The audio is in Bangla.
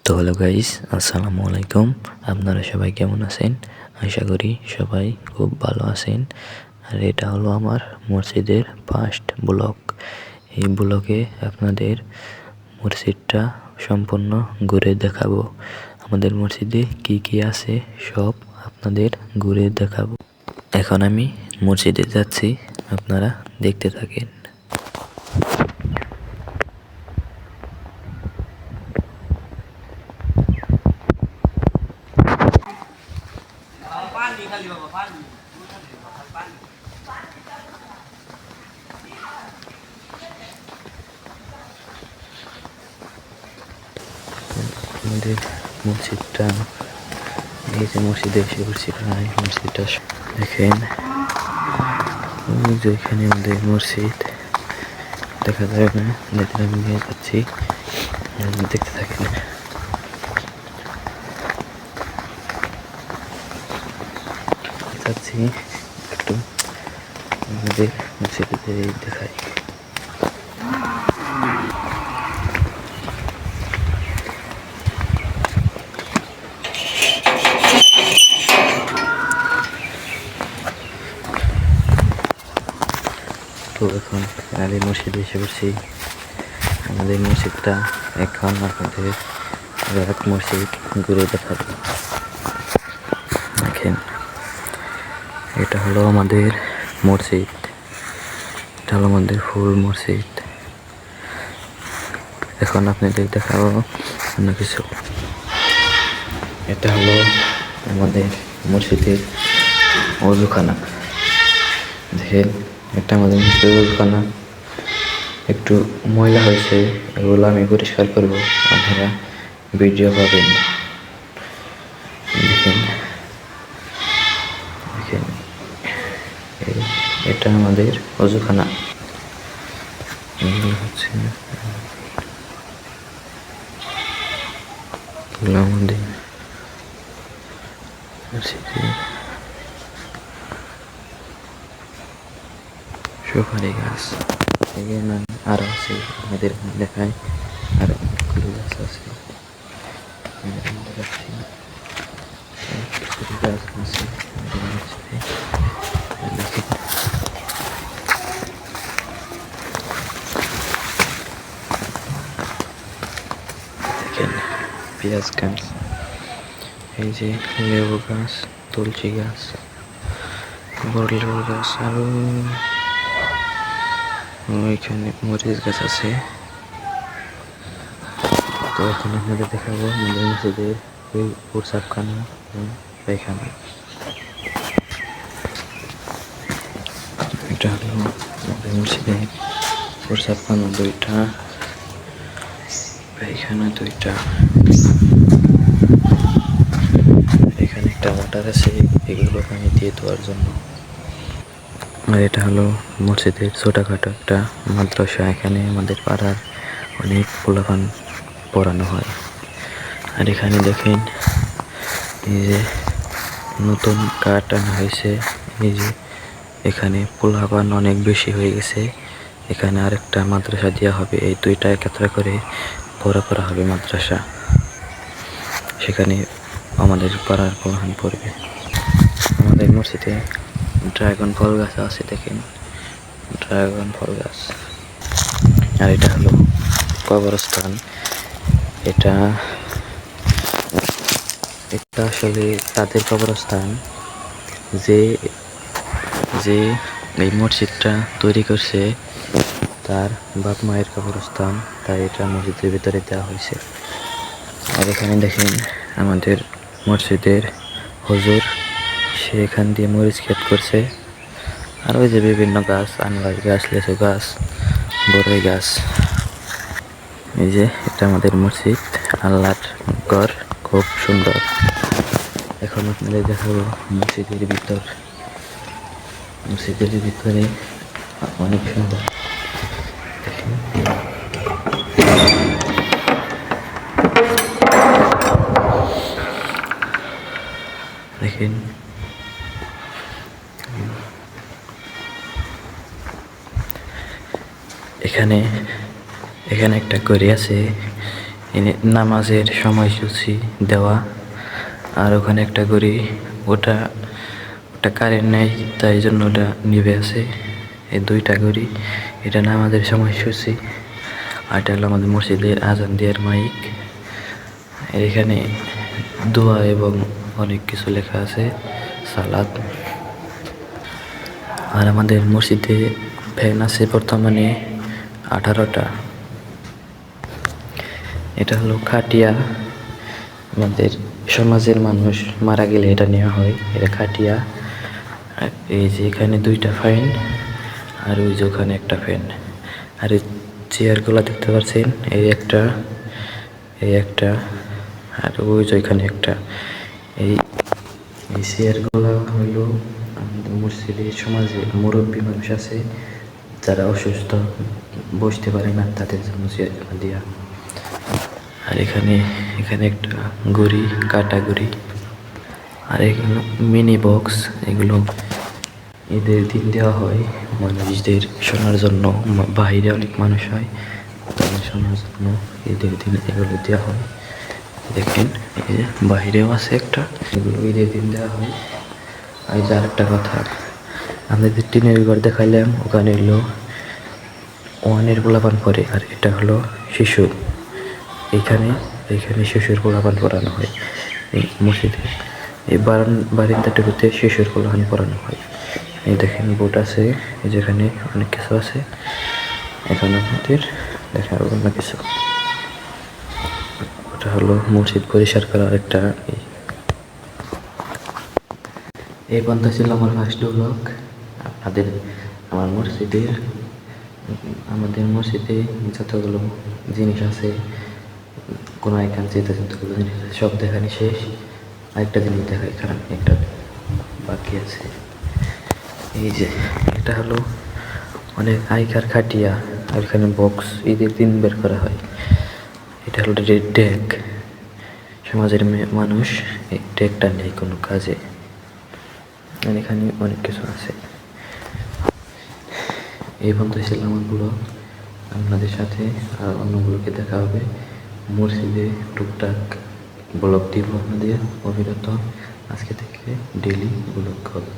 তো হ্যালো গাইস, আসসালামু আলাইকুম। আপনারা সবাই কেমন আছেন? আশা করি সবাই খুব ভালো আছেন। আর এটা হলো আমার মসজিদের ফার্স্ট ব্লগ। এই ব্লগে আপনাদের মসজিদটা সম্পূর্ণ ঘুরে দেখাবো। আমাদের মসজিদে কি কি আছে সব আপনাদের ঘুরে দেখাবো। এখন আমি মসজিদে যাচ্ছি, আপনারা দেখতে থাকেন। আমাদের মসজিদটা, এই যে মসজিদে এসে পড়ছি প্রায়। মসজিদটা দেখেন, ওই যে এখানে আমাদের মসজিদ দেখা যায় না, যেটা আমি নিয়ে যাচ্ছি, দেখতে থাকেন। যাচ্ছি একটু আমাদের মসজিদে দেখাই। তো এখন আমাদের মসজিদে এসে পড়ছি। আমাদের মসজিদটা এখন আপনাদের এক মসজিদ ঘুরে দেখাবো। দেখেন, এটা হলো আমাদের মসজিদ, এটা হলো আমাদের ফুল মসজিদ। এখন আপনাদের দেখাবো অন্য কিছু। এটা হলো আমাদের মসজিদের ওযুখানা। দেখেন, এটা আমাদের মসজিদের ওযুখানা। একটু ময়লা হয়েছে, এগুলো আমি পরিষ্কার করব, আপনারা ভিডিও পাবেন। দেখেন দেখেন, এটা আমাদের ওযুখানা। এগুলো হচ্ছে আমাদের মসজিদের সুপারি গাছ। এখানে আরো আছে, আমাদের দেখায় আরো অনেকগুলো গাছ আছে। গাছ আছে দেখেন, পেঁয়াজ গাছ, এই যে লেবু গাছ, তুলসী গাছ, বড় লেবু গাছ, আরো ওইখানে মরিচ গাছ আছে। তো এখন আপনাদের দেখাবো আমাদের মসজিদের এই প্রসাবখানা, পায়খানা। এটা হলো আমাদের মসজিদের প্রসাবখানা দুইটা, পায়খানা দুইটা। এখানে একটা মোটর আছে, এগুলো পানি দিয়ে ধোয়ার জন্য। আর এটা হলো মসজিদের ছোটখাটো একটা মাদ্রাসা। এখানে আমাদের পাড়ার অনেক পোলাপান পড়ানো হয়। আর এখানে দেখেন, এই যে নতুন কাঠ আনা হয়েছে। এই যে এখানে পোলাপান অনেক বেশি হয়ে গেছে, এখানে আরেকটা মাদ্রাসা দেওয়া হবে। এই দুইটা একত্র করে বড় করা হবে মাদ্রাসা, সেখানে আমাদের পাড়ার পোলাপান পড়বে। আমাদের মসজিদে ড্রাগন ফল গাছ আছে, দেখেন ড্রাগন ফল গাছ। আর এটা হলো কবরস্থান। এটা আসলে তাদের কবরস্থান যে যে এই মসজিদটা তৈরি করছে, তার বাপ মায়ের কবরস্থান, তাই এটা মসজিদের ভিতরে দেওয়া হয়েছে। আর এখানে দেখেন আমাদের মসজিদের হুজুর, সে এখান দিয়ে মরিচ ক্ষেত করছে। আর ওই যে বিভিন্ন গাছ, আনারস গাছ, লেচু গাছ, বড়ই গাছ। এই যে এটা আমাদের মসজিদ, আল্লাহর ঘর, খুব সুন্দর। এখন আপনাদের দেখাবো মসজিদের ভিতর। মসজিদের ভিতরে অনেক সুন্দর। দেখেন, এখানে একটা ঘড়ি আছে। নামাজের সময়সূচি দেওয়া। আর ওখানে একটা ঘড়ি, ওটা ওটা কারেন্ট নেই, তাই জন্য ওটা নিভে আছে। এই দুইটা ঘড়ি, এটা নামাজের সময়সূচি। আর এটা হলো আমাদের মসজিদের আজান দেওয়ার মাইক। এখানে দোয়া এবং অনেক কিছু লেখা আছে, সালাত। আর আমাদের মসজিদে ফ্যান আছে বর্তমানে 18টা। এটা হলো খাটিয়া। আমাদের সমাজের মানুষ মারা গেলে এটা নেওয়া হয়, এটা খাটিয়া। আর এই যে এখানে দুইটা ফ্যান, আর ওই যে ওখানে একটা ফ্যান। আর এই চেয়ারগুলো দেখতে পাচ্ছেন, এই একটা, এই একটা, আর ওই যে ওইখানে একটা। এই এই চেয়ারগুলো হইল আমাদের মসজিদে সমাজে মুরব্বী মানুষ আছে যারা অসুস্থ, বসতে পারে না, তাদের জন্য চেয়ার দেওয়া। আর এখানে এখানে একটা ঘড়ি, কাটা ঘড়ি। আর এগুলো মিনি বক্স, এগুলো ঈদের দিন দেওয়া হয় মানুষদের শোনার জন্য। বাইরে অনেক মানুষ হয়, তাদের শোনার জন্য ঈদের দিন এগুলো দেওয়া হয়। দেখেন এই যে বাইরেও আছে একটা, এগুলো ঈদের দিন দেওয়া হয়। আর যে আরেকটা কথা, আমাদের যে টিনের ঘর দেখাইলাম, ওখানে হলো 1-এর পোলাপান পরে, আর এটা হলো শিশু। এইখানে এইখানে শিশুর পোলাপান পড়ানো হয় এই মসজিদে। এই বারিন্দাটুকুতে শিশুর পোলাপান পড়ানো হয়। এই দেখেন বোট আছে, এই যেখানে অনেক কিছু আছে। এখানে আমাদের দেখা অন্য কিছু, ওটা হলো মসজিদ পরিষ্কার করার একটা। এই পর্যন্ত ছিল আমার ফার্স্ট ব্লগ। আমার মসজিদে যতগুলো জিনিস আছে, কোনো এখান যেতে যতগুলো জিনিস আছে সব দেখানি শেষ। আরেকটা জিনিস দেখাই, কারণ একটা বাকি আছে। এই যে এটা হলো অনেক আগেকার খাটিয়া, আর এখানে বক্স ঈদের দিন বের করা হয়। এটা হলো ডেক। সমাজের মানুষ এই ডেকটা নেই কোনো কাজে। আর এখানে অনেক কিছু আছে। এই পর্যন্ত ছিল আমার ব্লগ। আপনাদের সাথে আর অন্যগুলোকে দেখা হবে মসজিদে টুকটাক ব্লগ দিব আপনাদের অবিরত। আজকে থেকে ডেইলি ব্লগ হবে।